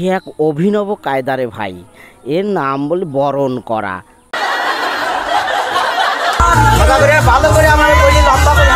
এক অভিনব কায়দারে ভাই, এর নাম বলে বরণ করা। ভালো করে আমার বলি লম্বা করে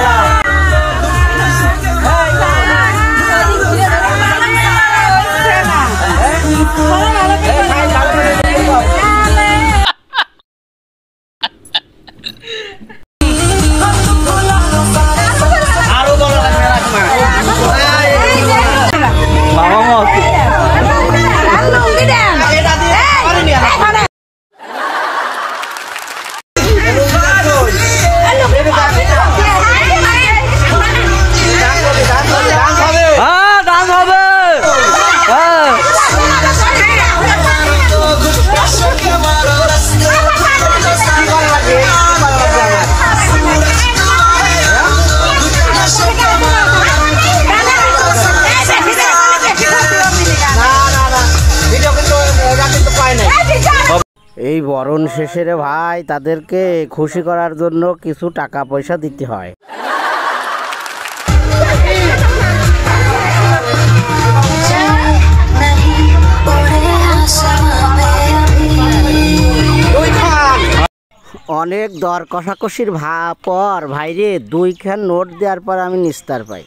এই বরণ শেষে রে ভাই তাদেরকে খুশি করার জন্য কিছু টাকা পয়সা দিতে হয়। অনেক দর কষাকষির পর ভাইরে 2 খান নোট দেওয়ার পর আমি নিস্তার পাই।